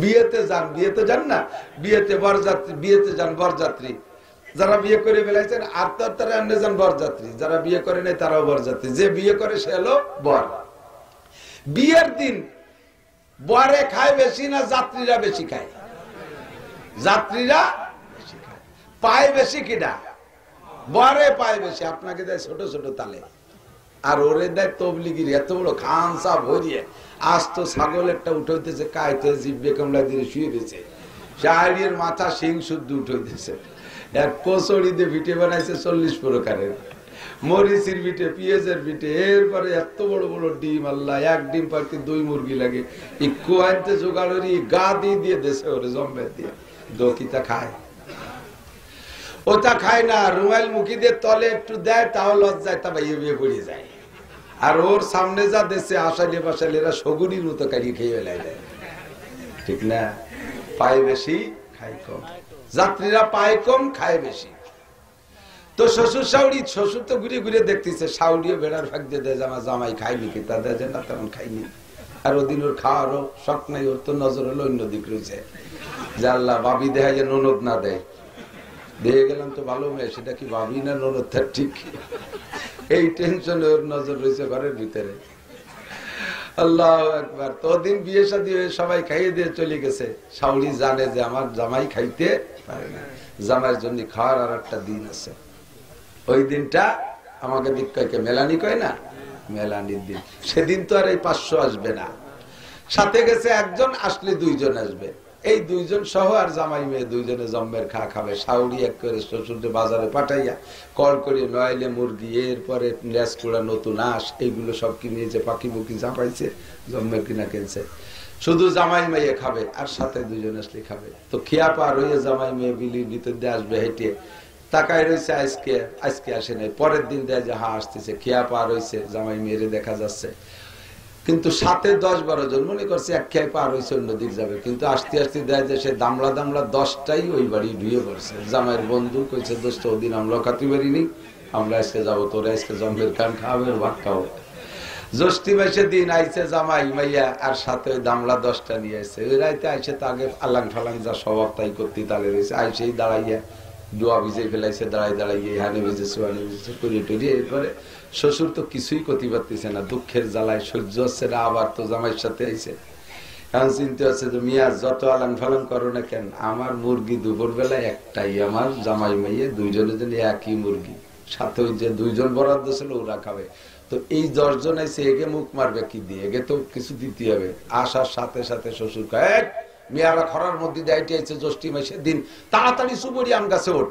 বিয়েতে যান না, বিয়েতে বরযাত্রী, বিয়েতে যান বরযাত্রী, যারা বিয়ে করে ফেলাইছেন আর তারা এমনি যান বরযাত্রী, যারা বিয়ে করে নাই তারাও বরযাত্রী, যে বিয়ে করে সে হলো বর। বিয়ের দিন বরে খায় বেশি না যাত্রীরা বেশি খায়? যাত্রীরা বেশি খায়। পায় বেশি কিনা? বরে পায় বেশি। আপনাকে দেয় ছোট ছোট তালে, আর ওরে দেয় তবলিগির এত বড় খানসা ভরিয়ে। আজ তো ছাগল একটা উঠাইতেছে, কাইতে জিব্বে কামলা দিয়ে শুয়ে দিয়েছে, শাহরির মাথা সিং শুদ্ধ উঠাইতেছে। এক কচড়ি দিয়ে ভিটে বানাইছে 40 প্রকারের, মরিচির পিঠে, পেঁয়াজের পিঠে, এরপরে এত বড় বড় ডিম। আল্লাহ, এক ডিম পারতে 2 মুরগি লাগে। একটু আনতে জোগাড় গা দিয়ে দেশে ওরে জম্বে দিয়ে দকিতা খায়। ওটা খায় না, রুমাইল মুখি দিয়ে তলে একটু দেয়, তাও লজ্জায় তা বাইয়ে বিয়ে পড়িয়ে যায়। আর ওর সামনে যা দেশে আসাইলে বাসাইলে এরা সগুনির মতো কারিয়ে খেয়ে বেলায় দেয়, ঠিক না? পায় বেশি খায় কম। যাত্রীরা পায় কম, খায় বেশি। তো শ্বশুর শাউরি, শ্বশুর তো ঘুরে ঘুরে দেখতেছে, শাউরিও বেড়ার ফাঁক দিয়ে দেয়, আমার জামাই খাইনি কি, তা দেয় না তেমন খাইনি। আর ওদিন ওর খাওয়ারও শখ নাই, ওর তো নজর হলো অন্যদিক রয়েছে, যে আল্লাহ ভাবি দেয় যে ননদ না দেয়। দিয়ে গেলাম তো ভালো মেয়ে, সেটা কি ভাবি না ননদ, তার ঠিক এই টেনশনে ওর নজর রয়েছে ঘরের ভিতরে। আল্লাহ একবার। তো দিন বিয়ে শাদী হয়ে সবাই খাইয়ে দিয়ে চলে গেছে। শাউরি জানে যে আমার জামাই খাইতে পারে না, জামাইয়ের জন্য খাওয়ার আর একটা দিন আছে। ওই দিনটা আমাকে দিককে মেলানি কয় না, মেলানির দিন। সেদিন তো আর এই 500 আসবে না, সাথে গেছে একজন, আসলে 2 জন আসবে। এই 2 জন সহ আর জামাই মেয়ে 2 জনে জম্মের খাবে। শাউরি এক করে শ্বশুরকে বাজারে পাঠাইয়া কল করে নয়লে মুরগি, এরপরে লেসকুড়া, নতুন আঁশ, এইগুলো সব কিনে যে পাখি মুখি চাপাইছে, জম্মের কিনা কিনছে। শুধু জামাই মেয়ে খাবে, আর সাথে 2 জন আসলে খাবে। তো খেয়া পার হয়ে জামাই মেয়ে বিলির ভিতর দিয়ে আসবে হেঁটে, তাকায় রয়েছে, আজকে আসে নাই। পরের দিন দেয় যে হ্যাঁ আসতেছে, খেয়া পার হয়েছে, জামাই মেয়েরে দেখা যাচ্ছে। কিন্তু সাথে 10-12 জন মনে করছে এক খেয়ে পার হয়েছে, অন্যদিক যাবে। কিন্তু আসতে আসতে দেয় যে সে দামলা 10টাই ওই বাড়ি ঢুয়ে পড়ছে। জামাইয়ের বন্ধু কইছে, দোস্ত ওদিন আমরা খাতে পারিনি, আমরা আজকে যাবো, তোরা আজকে জম্মের কান খাওয়াবে, ভাত খাও। জ্যৈষ্ঠী মাসের দিন আইছে জামাই মাইয়া, আর সাথে ওই দামলা 10টা নিয়ে আসছে। ওই রাইতে আইসে তো আগে আল্লাং ফালাং যা স্বভাব তাই করতে তালে রয়েছে, আইসেই দাঁড়াইয়া দোয়া ভিজে ফেলাইছে, দাঁড়াইয়ে হানে ভিজেছে, হানে ভিজেছে করিয়ে টরিয়ে। এরপরে শ্বশুর তো কিছুই করতে পারতেছে না, দুঃখের জ্বালায় সহ্য হচ্ছে না। আবার তো জামাইয়ের সাথে আইছে, এখন চিন্তা হচ্ছে যে মিয়া যত আলাং ফালাং করো না কেন, আমার মুরগি দুপুর বেলায় একটাই, আমার জামাই মাইয়ে 2 জনের জন্য একই মুরগি, সাথে ওই যে 2 জন বরাদ্দ ছিল ওরা খাবে। তো এই 10 জন আইসে, এগে মুখ মারবে কি দিয়ে? এগে তো কিছু দিতে হবে। আসার সাথে সাথে শ্বশুর কয়, মেয়ারা খরার মধ্যে দায়িত্ব আছে, জ্যৈষ্ঠী মাসের দিন, তাড়াতাড়ি চুবড়ি আম গাছে ওঠ।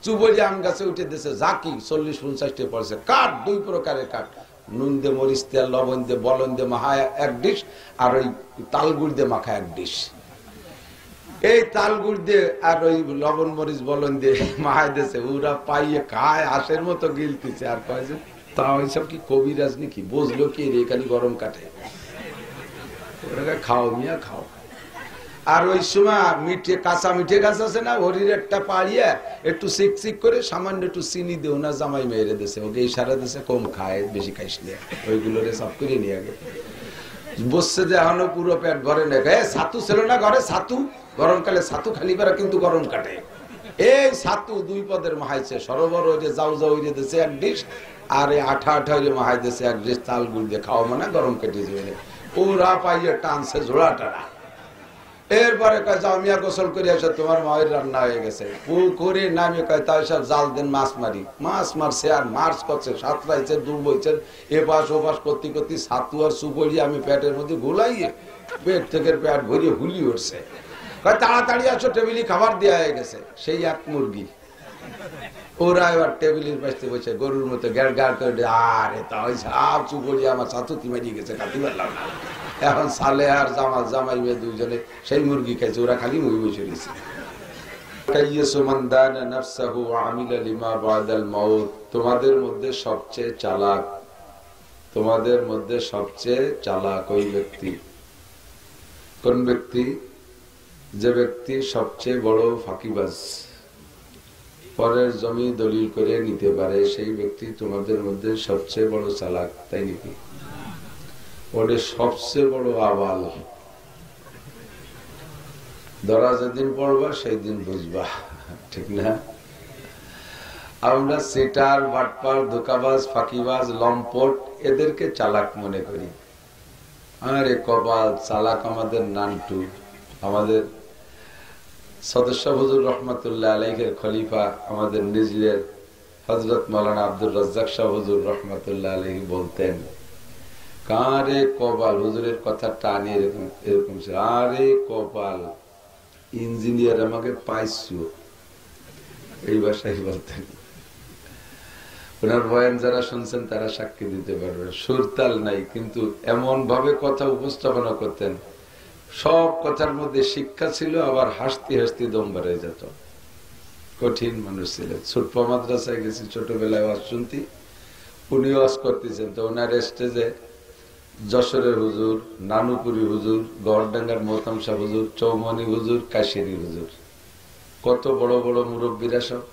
চুবড়ি আম গাছে উঠে দিয়েছে, জাকি 40-50টা পড়ছে। কাঠ 2 প্রকারের কাঠ, নুন দিয়ে, মরিচ দিয়ে, লবণ দিয়ে, বলন দিয়ে মাখা 1 ডিশ, আর ওই তালগুড় দিয়ে মাখা 1 ডিশ। এই তালগুড় দিয়ে আর ওই লবণ মরিচ বলন দিয়ে মাখাই দিয়েছে। ওরা পাইয়ে খায়, হাঁসের মতো গিলতেছে। আর কয় যে তা ওইসব কি কবিরাজ নাকি, বুঝলো কি এখানে গরম কাটে, খাও মিয়া খাও। আর ওই সময় মিঠে, কাঁচা মিঠে গাছ আছে না, হরির একটা পাড়িয়া একটু চিক করে সামান্য একটু চিনি দেও না, জামাই মেয়েরে দেশে ওকে ইশারা দেশে, কম খায়, বেশি খাইস না, ওইগুলোরে সব করে নিয়ে আগে বসছে যে এখনো পুরো পেট ভরে না। ছাতু ছিল না ঘরে, ছাতু গরমকালে ছাতু খালি পারা কিন্তু গরম কাটে। এই ছাতু 2 পদের মাহাইছে, সরোবর ওই যে যাও দেশে 1 ডিশ, আর এই আঠা মাহাই দেশে 1 ডিশ তাল গুড় দিয়ে খাওয়া, মানে গরম কেটে যাবে। ওরা পাইয়ে টানছে জোড়া টানা। এরপরে কয় যাও মিয়া গোসল করে আসে, তোমার মায়ের রান্না হয়ে গেছে। পুকুরে নামে কয় তাই সব জাল দেন, মাছ মারি। মাছ মারছে আর মাছ করছে, সাঁতরাইছে, ডুব বইছে, এপাশ ওপাশ করতে করতে ছাতু আর সুপড়ি আমি পেটের মধ্যে ঘুলাইয়ে পেট থেকে পেট ভরিয়ে হুলি উঠছে। কয় তাড়াতাড়ি আসো, টেবিলে খাবার দেওয়া হয়ে গেছে। সেই 1 মুরগি। ওরা এবার টেবিলের পাশে বসে গরুর মতো গ্যাড় করে, আরে তা ওই সব চুপড়ি আমার ছাতু কি মারিয়ে গেছে, কাটি পারলাম না। এখন সালে আর জামাই মেয়ে 2 জনে সেই মুরগি খাইছে, ওরা খালি মুই বসে রয়েছে। তোমাদের মধ্যে সবচেয়ে চালাক ওই ব্যক্তি। কোন ব্যক্তি? যে ব্যক্তি সবচেয়ে বড় ফাঁকিবাজ, পরের জমি দলিল করে নিতে পারে, সেই ব্যক্তি তোমাদের মধ্যে সবচেয়ে বড় চালাক। তাই নাকি? ওটা সবচেয়ে বড় আবাল। ধরা যেদিন পড়বা সেই দিন বুঝবা, ঠিক না? আমরা সিটার, বাটপার, ধোঁকাবাজ, ফাঁকিবাজ, লম্পট এদেরকে চালাক মনে করি। আরে কপাল, চালাক আমাদের নানটু। আমাদের সদস্য হুজুর রহমতুল্লাহ আলাইহির খলিফা আমাদের নিজের হযরত মাওলানা আব্দুর রাজ্জাক শাহ হুজুর রহমতুল্লাহ আলাইহি বলতেন, কারে কপাল, হুজুরের কথা টানি এরকম ছিল, আরে কপাল, ইঞ্জিনিয়ার আমাকে পাইছো, এই ভাষায় বলতেন। ওনার বয়ান যারা শুনছেন তারা সাক্ষী দিতে পারবে। সুরতাল নাই, কিন্তু এমন ভাবে কথা উপস্থাপনা করতেন, সব কথার মধ্যে শিক্ষা ছিল, আবার হাসতে হাসতে দম বেড়ে যেত। কঠিন মানুষ ছিলেন। ছোট্ট মাদ্রাসায় গেছি ছোটবেলায় ওয়াজ শুনতি, উনি ওয়াজ করতেছেন, তো ওনার স্টেজে যশোরের হুজুর, নানুপুরি হুজুর, গড়ডাঙ্গার মোহতাম শাহ হুজুর, চৌমনি হুজুর, কাশিরি হুজুর, কত বড় বড় মুরব্বীরা সব।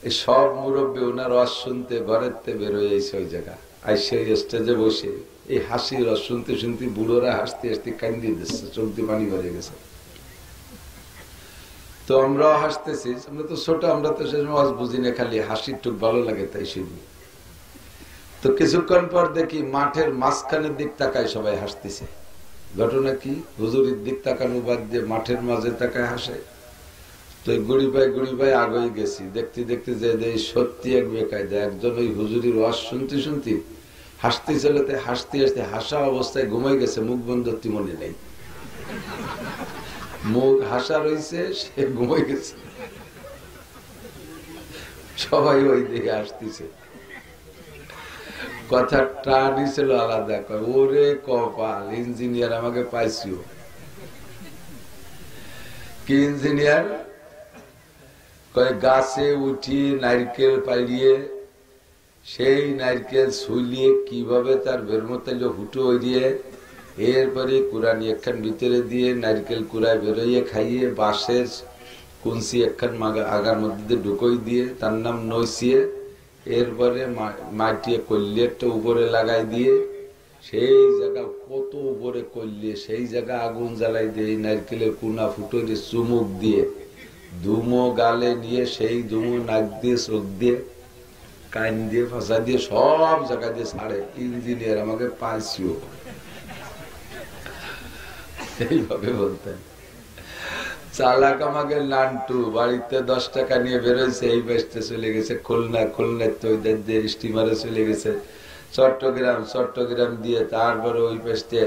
এই সব মুরব্বী ওনার ওয়াজ শুনতে ঘরের তে বেরোয়েছে ওই জায়গা, আর সেই স্টেজে বসে এই হাসির ওয়াজ শুনতে শুনতে বুড়োরা হাসতে হাসতে কান্দিয়ে দিচ্ছে, চোখ দিয়ে পানি বেড়ে গেছে। তো আমরাও হাসতেছি, আমরা তো ছোট, আমরা তো সে ওয়াজ বুঝি না, খালি হাসির টুক ভালো লাগে তাই শুনি। তো কিছুক্ষণ পর দেখি মাঠের মাঝখানের দিক তাকায় সবাই হাসতেছে। ঘটনা কি? হুজুরের দিক তাকানো বাদ দিয়ে মাঠের মাঝে তাকায় হাসে। তো গুড়ি পাই আগেই গেছি, দেখতে দেখতে যে সত্যি এক বেকায়দা একজন ওই হুজুরির ওয়াজ শুনতে শুনতে হাসতে চলেতে হাসতে হাসতে হাসা অবস্থায় ঘুমাই গেছে, মুখ বন্ধ মনে নেই, মুখ হাসা রয়েছে, সে ঘুমাই গেছে। সবাই ওই দিকে আসতেছে, কথা টানি ছিল আলাদা। ওরে কপাল, ইঞ্জিনিয়ার আমাকে পাইছিও। কি ইঞ্জিনিয়ার? গাছে উঠি নারকেল পাইলিয়ে, সেই নারকেল ছুলিয়ে কিভাবে তার বেরমতাইল হুটো দিয়ে, এরপরে কুরানি একখান ভিতরে দিয়ে নারকেল কুড়ায় বেরোইয়ে খাইয়ে বাঁশের কুঞ্চি একখান আগার মধ্যে ঢুকই দিয়ে তার নাম নইসিয়ে, এরপরে মাটিয়ে কল্যেরটা উপরে লাগাই দিয়ে, সেই জায়গা কত উপরে করলিয়ে সেই জায়গা আগুন জ্বালাই দিয়ে নারকেলের কুনা ফুটো দিয়ে চুমুক দিয়ে ধুমো গালে নিয়ে, সেই ধুমো নাক দিয়ে চোখ দিয়ে কান দিয়ে ফাঁসা দিয়ে সব জায়গা দিয়ে ছাড়ে। ইঞ্জিনিয়ার আমাকে পাইছিও, এইভাবে বলতেন। চালাক আমাকে নান্টু, বাড়িতে 10 টাকা নিয়ে বেরোয়ছে, এই বেসতে চলে গেছে খুলনা, খুলনার তো স্টিমারে চলে গেছে চট্টগ্রাম দিয়ে, তারপরে ওই বেসতে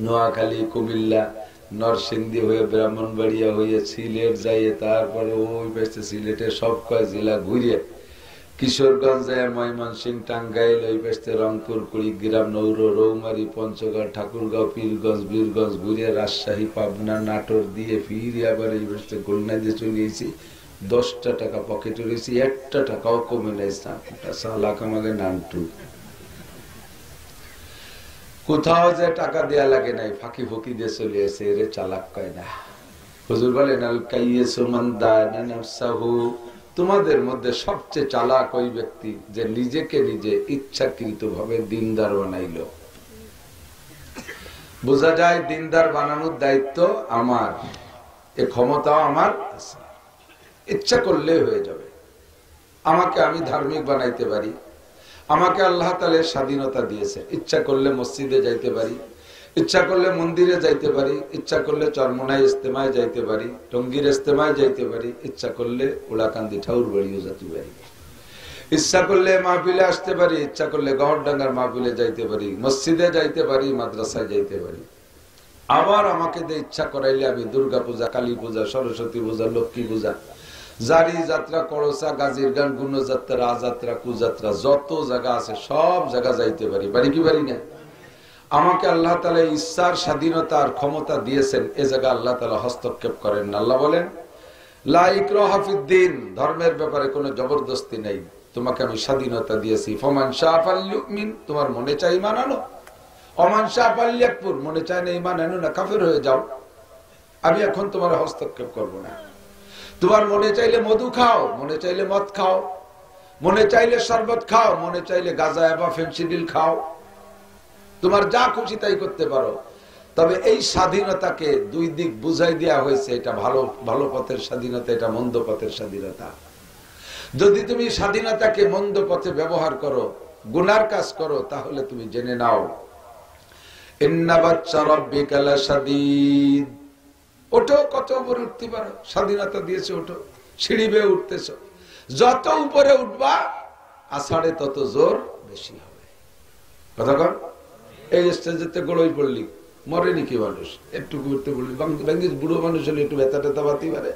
নোয়াখালী, কুমিল্লা, নরসিংদী হয়ে ব্রাহ্মণবাড়িয়া হয়ে সিলেট যাইয়ে, তারপরে ওই বেসতে সিলেটের সব কয় জেলা ঘুরিয়ে কিশোরগঞ্জ যায়, ময়মনসিংহ, টাঙ্গাইল, ওই বেসতে রংপুর, কুড়িগ্রাম, নৌরো, রৌমারী, পঞ্চগড়, ঠাকুরগাঁও, পীরগঞ্জ, বীরগঞ্জ ঘুরিয়ে রাজশাহী, পাবনা, নাটোর দিয়ে ফিরে আবার এই বেসতে খুলনা দিয়ে চলে গেছি। 10টা টাকা পকেটে রয়েছি, 1টা টাকাও কমে নাই। সালাক আমাকে নান্টু, কোথাও যে টাকা দেয়া লাগে নাই, ফাঁকি ফুকি দিয়ে চলে আসে, এরে চালাক কয় না। হুজুর বলেন, আল কাইয়্যিসু মান দানা নাফসাহু, তোমাদের মধ্যে সবচেয়ে চালাক ওই ব্যক্তি যে নিজেকে নিজে ইচ্ছাকৃত ভাবে দিনদার বানাইল। বোঝা যায় দিনদার বানানোর দায়িত্ব আমার, এ ক্ষমতাও আমার আছে, ইচ্ছা করলে হয়ে যাবে। আমাকে আমি ধার্মিক বানাইতে পারি, আমাকে আল্লাহ তাআলা স্বাধীনতা দিয়েছে, ইচ্ছা করলে মসজিদে যাইতে পারি, ইচ্ছা করলে মন্দিরে যাইতে পারি, ইচ্ছা করলে চরমোনাই ইস্তেমায় যাইতে পারি, টঙ্গীর ইস্তেমায় যাইতে পারি, ইচ্ছা করলে ওলাকান্দি ঠাউর বাড়িও যেতে পারি, ইচ্ছা করলে মাহফিলে আসতে পারি, ইচ্ছা করলে গহরডাঙ্গার মাহফিলে যাইতে পারি, মসজিদে যাইতে পারি, মাদ্রাসায় যাইতে পারি। আবার আমাকে দিয়ে ইচ্ছা করাইলে আমি দুর্গা পূজা, কালী পূজা, সরস্বতী পূজা, লক্ষ্মী পূজা, জারি যাত্রা, করসা, গাজীর গান, গুণযাত্রা, আযাত্রা, কুযাত্রা, যত জায়গা আছে সব জায়গা যাইতে পারি। পারি কি পারি না? আমাকে আল্লাহ তাআলা ইচ্ছার স্বাধীনতার ক্ষমতা দিয়েছেন, এ জায়গা আল্লাহ তাআলা হস্তক্ষেপ করেন না। আল্লাহ বলেন, লা ইকরাহা ফিদ্দীন, ধর্মের ব্যাপারে কোনো জবরদস্তি নেই, তোমাকে আমি স্বাধীনতা দিয়েছি। ফামান শাআ ফালইউমিন, তোমার মনে চাই ঈমান আনো, ওমান শাআ ফালইয়াকফুর, মনে চায় না ঈমান আনো না, কাফের হয়ে যাও, আমি এখন তোমার হস্তক্ষেপ করব না। তোমার মনে চাইলে মধু খাও, মনে চাইলে মদ খাও, মনে চাইলে শরবত খাও, মনে চাইলে গাঁজা বা ফেনসিডিল খাও, তোমার যা খুশি তাই করতে পারো। তবে এই স্বাধীনতাকে দুই দিক বুঝাই দেওয়া হয়েছে, এটা ভালো ভালো পথের স্বাধীনতা, এটা মন্দ পথের স্বাধীনতা। যদি তুমি স্বাধীনতাকে মন্দ পথে ব্যবহার করো, গুনার কাজ করো, তাহলে তুমি জেনে নাও ইন্না বাচ্চা রাব্বিকা লাশাদীদ। ওঠো, কত উপরে উঠতে পারো, স্বাধীনতা দিয়েছে, ওঠো, সিঁড়ি বেয়ে উঠতেছ, যত উপরে উঠবা আষাঢ়ে তত জোর বেশি হবে। কথা কর, এই স্টেজেতে গড়ই পড়লি মরেনি কি মানুষ, একটু করতে বললি বাংলাদেশ বুড়ো মানুষ হলে একটু ব্যথা ট্যাথা পাতি পারে,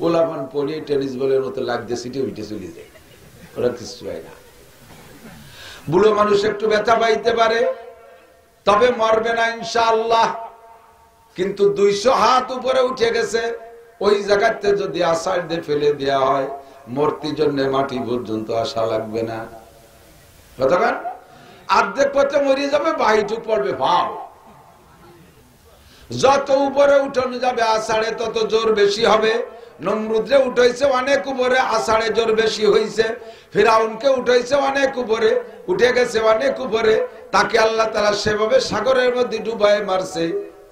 গোলাপান পড়ে টেনিস বলের মতো লাগছে সিটে উঠে চলে যায়, ওরা কিছু হয় না। বুড়ো মানুষ একটু ব্যথা পাইতে পারে, তবে মরবে না ইনশাআল্লাহ। কিন্তু 200 হাত উপরে উঠে গেছে, ওই জায়গাতে যদি আষাঢ় দিয়ে ফেলে দেওয়া হয়, মূর্তির জন্য মাটি পর্যন্ত আসা লাগবে না। কতক্ষণ অর্ধেক পথে মরিয়ে যাবে, বাহিটুক পড়বে ভাও। যত উপরে উঠানো যাবে আষাঢ়ে তত জোর বেশি হবে। নমরুদরে উঠাইছে অনেক উপরে, আষাঢ়ে জোর বেশি হয়েছে। ফিরাউনকে উঠাইছে অনেক উপরে, উঠে গেছে অনেক উপরে, তাকে আল্লাহ তাআলা সেভাবে সাগরের মধ্যে ডুবাই মারছে।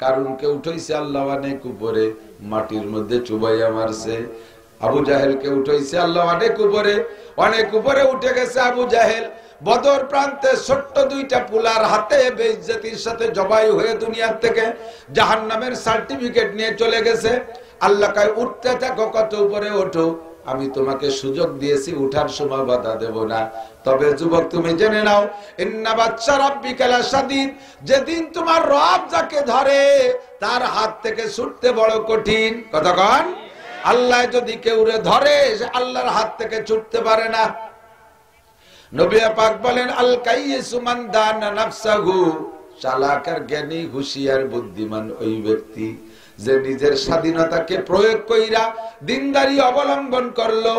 কারুনকে উঠাইছে আল্লাহ অনেক উপরে, মাটির মধ্যে চুবাইয়া মারছে। আবু জাহেলকে উঠাইছে আল্লাহ অনেক উপরে উঠে গেছে আবু জাহেল। বদর প্রান্তে ছোট্ট 2টা পুলার হাতে বেইজ্জতির সাথে জবাই হয়ে দুনিয়ার থেকে জাহান্নামের সার্টিফিকেট নিয়ে চলে গেছে। আল্লাহ কয় উঠতে থাকো, কত উপরে ওঠো, আমি তোমাকে সুযোগ দিয়েছি, উঠার সময় বাধা দেব না। তবে যুবক তুমি জেনে নাও ইন্না বাচ্চা রাব্বিকা লাশাদীদ, যেদিন তোমার রব যাকে ধরে তার হাত থেকে ছুটতে বড় কঠিন। কতক্ষণ আল্লাহ যদি কেউরে ধরে, আল্লাহর হাত থেকে ছুটতে পারে না। নবী পাক বলেন আল কাইয়িসু মান দানা নাফসাহু, চালাক আর জ্ঞানী হুঁশিয়ার বুদ্ধিমান ওই ব্যক্তি যে নিজের স্বাধীনতাকে প্রয়োগ কইরা দিনদারি অবলম্বন করলো,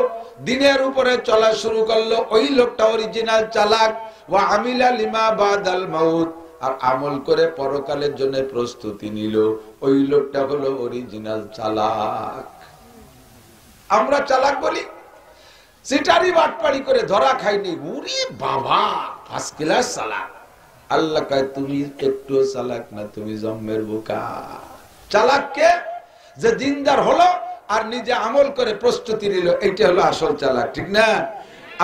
দিনের উপরে চলা শুরু করলো, ওই লোকটা অরিজিনাল চালাক। ওয়া আমিলা লিমা বাদাল মাউত, আর আমল করে পরকালের জন্য প্রস্তুতি নিল, ওই লোকটা হলো অরিজিনাল চালাক। আমরা চালাক বলি, সিটারি বাটপাড়ি করে ধরা খাইনি, উরি বাবা ফার্স্ট ক্লাস চালাক। আল্লাহ কয় তুমি একটু চালাক না, তুমি জন্মের বোকা। চালাককে যে দিনদার হলো আর নিজে আমল করে প্রস্তুতি নিল, এইটা হলো আসল চালাক, ঠিক না?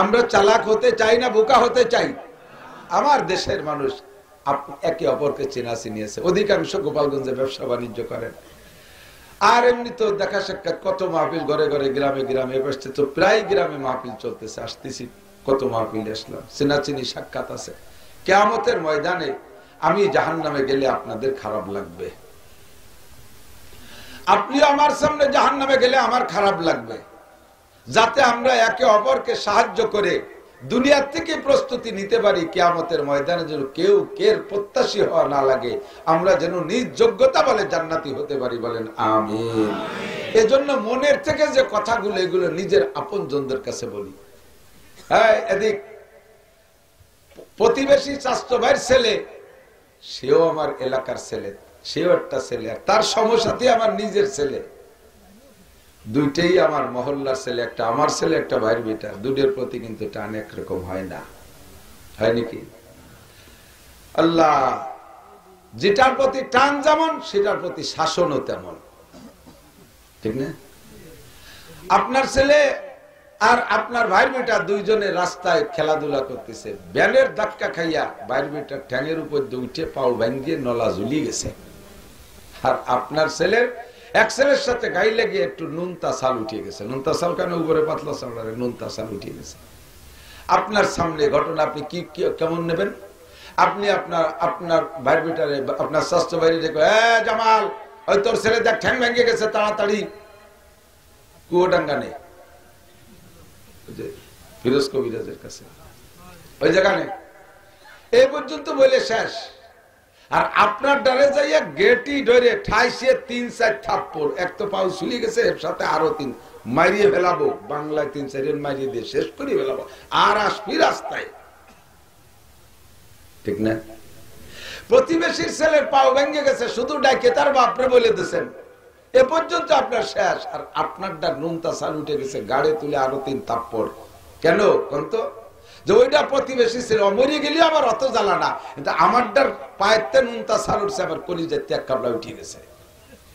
আমরা চালাক হতে চাই না, বোকা হতে চাই। আমার দেশের মানুষ একে অপরকে চেনা চিনিয়েছে, অধিকাংশ গোপালগঞ্জে ব্যবসা বাণিজ্য করেন। আর এমনি তো দেখা সাক্ষাৎ কত মাহফিল, ঘরে ঘরে গ্রামে গ্রামে বসছে, তো প্রায় গ্রামে মাহফিল চলতেছে, আসতেছি কত মাহফিল আসলাম, চেনাচিনি সাক্ষাৎ আছে। কিয়ামতের ময়দানে আমি জাহান্নামে গেলে আপনাদের খারাপ লাগবে, আপনি আমার সামনে জাহান্নামে গেলে আমার খারাপ লাগবে। যাতে আমরা একে অপরকে সাহায্য করে দুনিয়ার থেকে প্রস্তুতি নিতে পারি, কিয়ামতের ময়দানে যেন কেউ কের প্রত্যাশী হওয়া না লাগে, আমরা যেন নিজ যোগ্যতা বলে জান্নাতি হতে পারি, বলেন আমিন। এজন্য মনের থেকে যে কথাগুলো, এগুলো নিজের আপনজনদের কাছে বলি। হ্যাঁ, এদিক প্রতিবেশী চাচতো ভাইয়ের ছেলে, সেও আমার এলাকার ছেলে, সেও একটা ছেলে, আর তার সমসাথী আমার নিজের ছেলে, দুইটাই আমার মহল্লার ছেলে, একটা আমার ছেলে, একটা ভাইয়ের বেটা। দুটোর প্রতি কিন্তু টান একরকম হয় না, হয় নাকি? আল্লাহ যেটার প্রতি টান যেমন, সেটার প্রতি শাসনও তেমন, ঠিক না? আপনার ছেলে আর আপনার ভাইয়ের বেটা দুইজনে রাস্তায় খেলাধুলা করতেছে, ব্যানের ধাক্কা খাইয়া ভাইয়ের বেটার ঠ্যাঙের উপর দিয়ে উঠে পাও ভাঙ্গিয়ে নলা ঝুলিয়ে গেছে। আর আপনার ছেলের এক ছেলের সাথে গাই লেগে একটু নুনতা চাল উঠিয়ে গেছে। নুনতা চাল কেন? উপরে পাতলা চাল, নুনতা চাল উঠিয়ে গেছে। আপনার সামনে ঘটনা, আপনি কি কেমন নেবেন? আপনি আপনার ভাইয়ের বেটারে, আপনার স্বাস্থ্য বাইরে দেখো, জামাল ওই তোর ছেলে দেখ ঠ্যাং ভেঙে গেছে, তাড়াতাড়ি কুয়োডাঙ্গা নেই, ফিরোজ কবিরাজের কাছে, ওই জায়গা নেই, এই পর্যন্ত বলে শেষ। আর আপনার ডালে যাইয়া গেটি ধরে ঠাইসে 3-4 থাপ্পড়, এক তো পাউ ছুলি গেছে, এর সাথে আরো 3 মারিয়ে ফেলাবো, বাংলায় 3-4 মারিয়ে দিয়ে শেষ করে ফেলাবো, আর আসবি রাস্তায়, ঠিক না? প্রতিবেশীর ছেলের পাও ভেঙে গেছে, শুধু ডাকে তার বাপরে বলে দিয়েছেন, এ পর্যন্ত আপনার শেষ। আর আপনার ডাক নুনতা চাল উঠে গেছে, গাড়ি তুলে আরো 3 থাপ্পড়। কেন? যে ওইটা প্রতিবেশী ছিল, মরে গেলে আমার অত জ্বালা না, কিন্তু আমারটার পায়েতে নুনতা সার উঠছে, আমার কলিজার ত্যাগ কাবলা উঠে গেছে।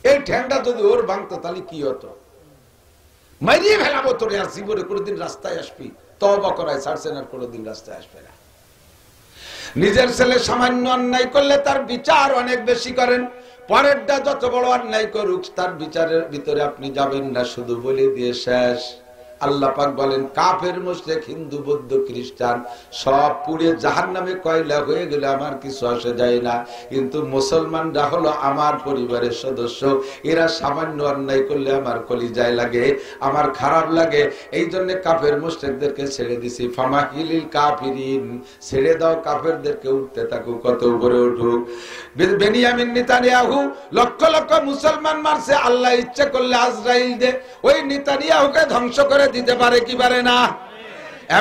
এই ঠ্যাংটা যদি ওর ভাঙতো তাহলে কি হতো? মারিয়ে ফেলাবো তোরে, আর জীবনে কোনোদিন রাস্তায় আসবি? তওবা করায় ছাড়ছেন, আর কোনোদিন রাস্তায় আসবে না। নিজের ছেলে সামান্য অন্যায় করলে তার বিচার অনেক বেশি করেন, পরেরটা যত বড় অন্যায় করুক তার বিচারের ভিতরে আপনি যাবেন না, শুধু বলে দিয়ে শেষ। আল্লাহ পাক বলেন কাফের মুশরিক হিন্দু বৌদ্ধ খ্রিস্টান সব পুড়ে জাহান্নামে কয়লা হয়ে গেলে আমার কিছু আসে যায় না, কিন্তু মুসলমানরা হলো আমার পরিবারের সদস্য, এরা সামান্য অন্যায় করলে আমার কলিজায় লাগে, আমার খারাপ লাগে। এই জন্য কাফের মুশরিকদেরকে ছেড়ে দিছি, ফামাহিলিল কাফিরিন, ছেড়ে দাও কাফেরদেরকে, উঠতে থাকুক, কত উপরে উঠুক। বেনিয়ামিন নেতানিয়াহু লক্ষ লক্ষ মুসলমান মারছে, আল্লাহ ইচ্ছা করলে আজরাইল দে ওই নেতানিয়াহুকে ধ্বংস করে দিতে পারে কি পারে না?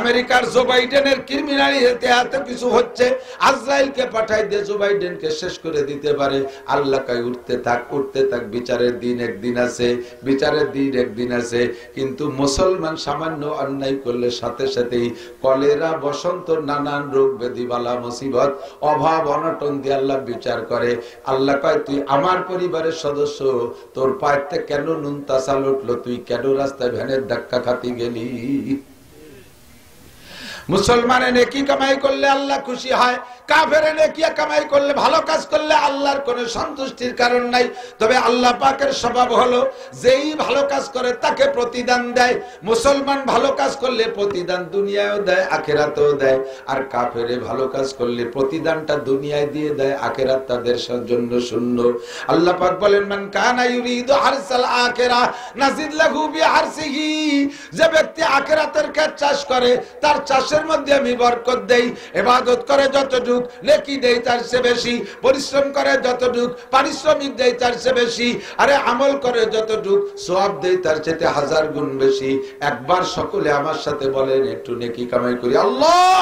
আমেরিকার জো বাইডেনের ক্রিমিনালিতে এত কিছু হচ্ছে, আজরাইলকে পাঠাই দিয়ে জো বাইডেনকে শেষ করে দিতে পারে। আল্লাহ কয় উঠতে থাক, উঠতে থাক, বিচারের দিন একদিন আছে, বিচারের দিন একদিন আছে। কিন্তু মুসলমান সামান্য অন্যায় করলে সাথে সাথেই কলেরা, বসন্ত, নানান রোগ ব্যাধি, বালা মুসিবত, অভাব অনটন দিয়ে আল্লাহ বিচার করে। আল্লাহ কয় তুই আমার পরিবারের সদস্য, তোর পায়েতে কেন নুনতা চাল উঠলো, তুই কেন রাস্তায় ভ্যানের ধাক্কা খাতি গেলি? মুসলমানে নেকি কামাই করলে আল্লাহ খুশি হয়, কাফেরে নেকি কামাই করলে, ভালো কাজ করলে আল্লাহর কোনো সন্তুষ্টির কারণ নাই। তবে আল্লাহ পাকের স্বভাব হলো যেই ভালো কাজ করে তাকে প্রতিদান দেয়। মুসলমান ভালো কাজ করলে প্রতিদান দুনিয়ায়ও দেয়, আখিরাতেও দেয়, আর কাফেরে ভালো কাজ করলে প্রতিদানটা দুনিয়ায় দিয়ে দেয়, আখিরাত তাদের জন্য শূন্য। আল্লাহ পাক বলেন মান কানা ইউরিদু হারসাল আখিরা নাজিদ লাহু বিহারসিহি, যে ব্যক্তি আখিরাতের কাজ চাষ করে তার চাষের মধ্যে আমি বরকত দেই। ইবাদত করে যতটুক নেকি দেই তার চেয়ে বেশি, পরিশ্রম করে যতটুক পারিশ্রমিক দেই তার চেয়ে বেশি, আরে আমল করে যতটুক সওয়াব দেই তার চেয়ে 1000 গুণ বেশি। একবার সকলে আমার সাথে বলেন একটু নেকি কামাই করি। আল্লাহ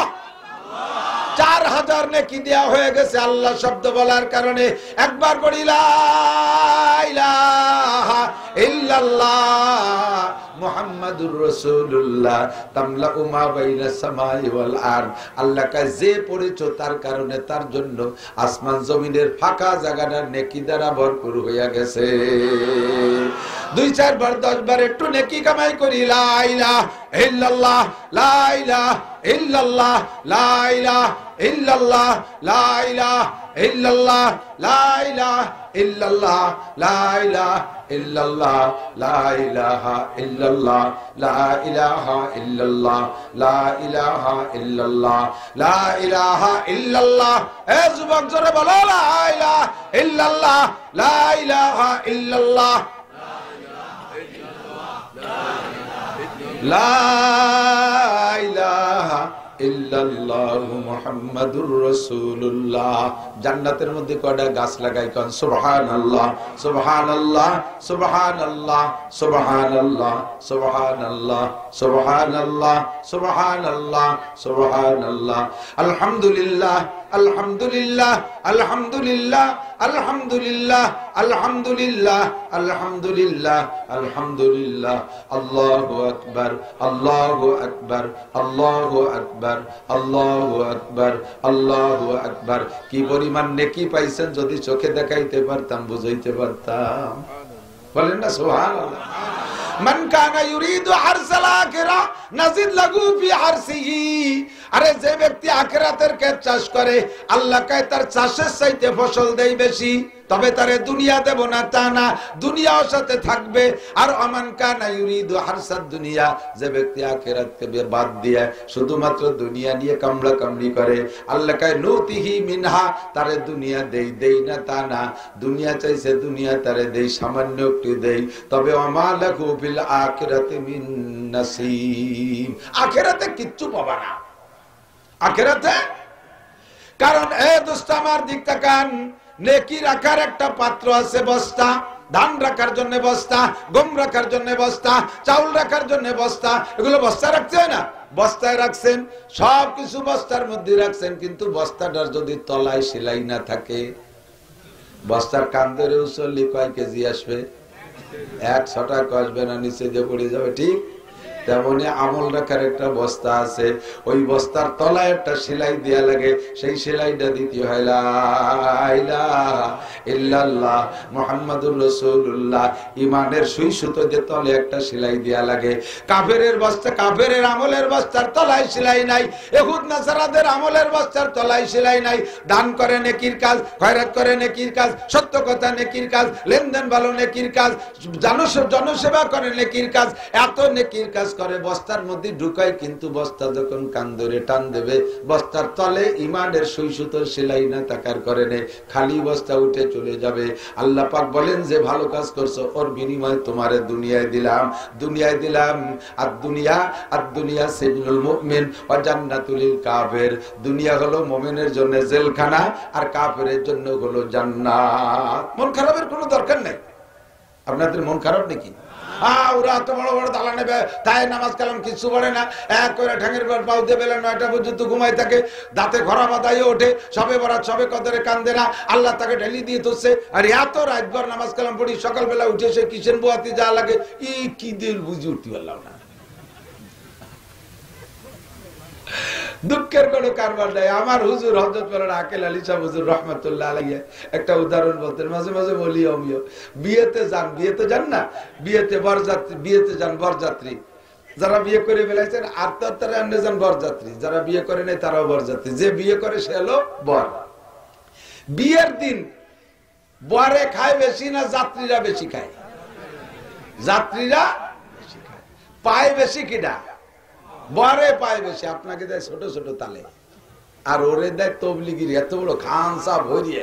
4000 নেকি দেয়া হয়ে গেছে আল্লাহ শব্দ বলার কারণে। একবার বলি লা ইলাহা ইল্লাল্লাহ মুহাম্মাদুর রাসূলুল্লাহ তামলাউ মা বাইনাস সামাই ওয়াল আরদ। আল্লাহ কাছে যে পড়েছো তার কারণে তার জন্য আসমান জমিনের ফাঁকা জায়গাটা নেকি দ্বারা ভরপুর হয়ে গেছে। 2-4 বার 10 বার একটু নেকি কামাই করি। লা ইলাহা ইল্লাল্লাহ, লা ইলাহা ইল্লাল্লাহ, লা ইলাহা ইল্লাল্লাহ, লা ইলাহা ইল্লাল্লাহ, লা ইলাহা ইল্লাল্লাহ, লা ইলাহা ইল্লাল্লাহ, লা ইলাহা ইল্লাল্লাহ, লা ইলাহা ইল্লাল্লাহ, লা ইলাহা ইল্লাল্লাহ, লা ইলাহা ইল্লাল্লাহ। এ যুবক জোরে বলো লা ইলাহা ইল্লাল্লাহ, লা ইলাহা ইল্লাল্লাহ, লা ইলাহা ইল্লাল্লাহু মুহাম্মাদুর রাসূলুল্লাহ। জান্নাতের মধ্যে কয়টা গাছ লাগাই কোন সুবহানাল্লাহ, সুবহানাল্লাহ, সুবহানাল্লাহ, সুবহানাল্লাহ, সুবহানাল্লাহ, সুবহানাল্লাহ, সুবহানাল্লাহ, সুবহানাল্লাহ। আলহামদুলিল্লাহ, আলহামদুলিল্লাহ, আলহামদুলিল্লাহ, আলহামদুলিল্লাহ, আলহামদুলিল্লাহ, আলহামদুলিল্লাহ, আলহামদুলিল্লাহ। আল্লাহু আকবার, আল্লাহু আকবার, আল্লাহু আকবার, আল্লাহু আকবার, আল্লাহু আকবার। কি পরিমাণ নেকি পাইছেন যদি চোখে দেখাইতে পারতাম, বুঝাইতে পারতাম। বলেন না সুবহানাল্লাহ। মান কানা ইউরিদু হারসাল আখিরা নাজিদ লাহু ফি হারসিহি। আরে যে ব্যক্তি আখিরাতের ক্ষেত চাষ করে আল্লাহ কয় তার চাষের চাইতে ফসল দেই বেশি, তবে তারে দুনিয়া দেব না তা না, দুনিয়াও সাথে থাকবে। আর আমান কানা ইউরিদু হারসাদ দুনিয়া, যে ব্যক্তি আখিরাতকে বাদ দিয়ে শুধুমাত্র দুনিয়া নিয়ে কামলা কামলি করে আল্লাহ কয় নুতিহি মিনহা, তারে দুনিয়া দেই, দেই না তা না, দুনিয়া চাইছে দুনিয়া তারে দেই, সামান্য একটু দেই, তবে আমালাহু ফিল আখিরাতি মিন নাসিব। আখিরাতে কিচ্ছু পাবা না আখিরাতে। কারণ এ দোস্ত আমার দিক তাকান, নেকি রাখার একটা পাত্র আছে, বস্তা, ধান রাখার জন্য বস্তা, গম রাখার জন্য বস্তা, চাউল রাখার জন্য বস্তা, এগুলো বস্তা রাখতে হয় না? বস্তায় রাখছেন, সবকিছু বস্তার মধ্যে রাখছেন, কিন্তু বস্তাটার যদি তলায় সেলাই না থাকে, বস্তার কান ধরে উচললি কয় কেজি আসবে? 1 ছটাক আসবে না, নিচে যে পড়ে যাবে। ঠিক তেমনি আমল রাখার একটা বস্তা আছে, ওই বস্তার তলায় একটা সেলাই দেয়া লাগে, সেই সেলাইটা দিতে হয় লা ইলাহা ইল্লাল্লাহ মুহাম্মাদুর রাসূলুল্লাহ। ইমানের সুই সুতো যে তলে একটা সেলাই দেয়া লাগে। কাফেরের বস্তা, কাফেরের আমলের বস্তার তলায় সেলাই নাই, ইহুদ নাসারাদের আমলের বস্তার তলায় সেলাই নাই। দান করে নেকির কাজ, খয়রাত করে নেকির কাজ, সত্য কথা নেকির কাজ, লেনদেন ভালো নেকির কাজ, জনসেবা করে নেকির কাজ, এত নেকির কাজ করে বস্তার মধ্যে ঢুকায়, কিন্তু বস্তা যখন কান ধরে টান দেবে, বস্তার তলে ইমানের সুই সুতো সেলাই না থাকার কারণে খালি বস্তা উঠে চলে যাবে। আল্লাহ পাক বলেন যে ভালো কাজ করছো, ওর বিনিময়ে তোমারে দুনিয়ায় দিলাম, দুনিয়ায় দিলাম। আর দুনিয়া সিজনুল মুমিন ওয়া জান্নাতুল কাফির। দুনিয়া হলো মুমিনের জন্য জেলখানা, আর কাফেরের জন্য হলো জান্নাত। মন খারাপের কোনো দরকার নাই। আপনাদের মন খারাপ নাকি? ওরা এত বড় বড় দালা নেবে, তাই নামাজ কালাম কিছু পড়ে না, এক করে ঠ্যাঙের পাও দিয়ে বেলা 9টা পর্যন্ত ঘুমাই থাকে, দাঁতে ঘরা বাঁধাই ওঠে, সবে বরাত সবে কদরে কান্দে না, আল্লাহ তাকে ঢেলি দিয়ে ধরছে। আর এত রাতভর নামাজ কালাম পড়ি, সকালবেলা উঠে সে কিচেন বোয়াতে যা লাগে, কি দিল বুঝে উঠতে পারলাম না। দুঃখের কোনো কারবার নাই। আমার হুজুর হযরত মাওলানা আকেল আলী সাহেব হুজুর রাহমাতুল্লাহ আলাইহি একটা উদাহরণ বলতেন, মাঝে মাঝে বলি আমিও, বিয়েতে যান না, বিয়েতে বরযাত্রী, বিয়েতে যান বরযাত্রী, যারা বিয়ে করে ফেলাইছেন আর তারা এমনি যান বরযাত্রী, যারা বিয়ে করে নাই তারাও বরযাত্রী। যে বিয়ে করে সে হলো বর। বিয়ের দিন বরে খায় বেশি না যাত্রীরা বেশি খায়? যাত্রীরা বেশি খায়। পায় বেশি কিনা? বরে পায় বেশি। আপনাকে দেয় ছোট ছোট তালে, আর ওরে দেয় তবলিগির এত বড় খান সাহ ভরিয়ে।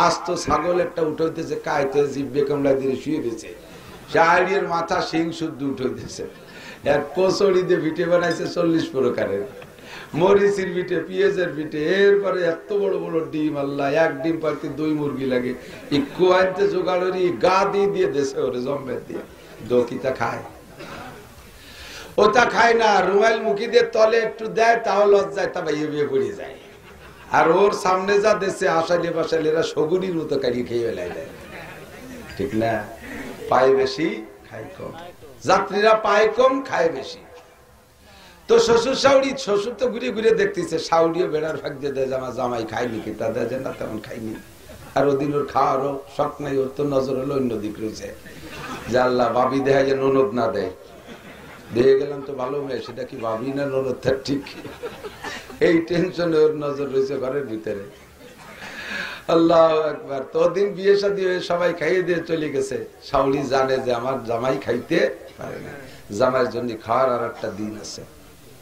আজ তো ছাগল একটা উঠাইতেছে, কায়তে জিব্বে কামলা দিয়ে শুয়ে দিয়েছে, শাহরির মাথা সিং শুদ্ধ উঠাইতেছে। এক কচড়ি দিয়ে পিঠে বানাইছে 40 প্রকারের, মরিচির পিঠে, পেঁয়াজের পিঠে, এরপরে এত বড় বড় ডিম। আল্লাহ, এক ডিম পাইতে 2 মুরগি লাগে। একটু আনতে জোগাড়ি গা দিয়ে দেশে ওরে জম্বে দিয়ে দকিতা খায়। ওটা খায় না, রুমাইল মুখি দিয়ে তলে একটু দেয়, তাও লজ্জায় তা বাইয়ে বিয়ে পড়ে যায়। আর ওর সামনে যা দেশে আসাইলে বাসাইলেরা শগুনির মতো কাড়িয়ে খেয়ে বেলায় দেয়। ঠিক না? পায় বেশি খায় কম। যাত্রীরা পায় কম, খায় বেশি। তো শ্বশুর শাউরি, শ্বশুর তো ঘুরে ঘুরে দেখতেছে, শাউরিও বেড়ার ভাগ দিয়ে দেয়, আমার জামাই খায়নি কি, তা দেয় না তেমন খাইনি। আর ওদিন ওর খাওয়ারও শখ নাই, ওর তো নজর হলো অন্য দিক রয়েছে, যে আল্লাহ ভাবি দেয় যে ননদ না দেয়। দিয়ে গেলাম তো ভালো মেয়ে, সেটা কি ভাবি না ননদ, তার ঠিক এই টেনশনে ওর নজর রয়েছে ঘরের ভিতরে। আল্লাহু আকবার। তো দিন বিয়ে শাদী হয়ে সবাই খাইয়ে দিয়ে চলে গেছে। শাউরি জানে যে আমার জামাই খাইতে পারে না, জামাইয়ের জন্য খাওয়ার আর একটা দিন আছে।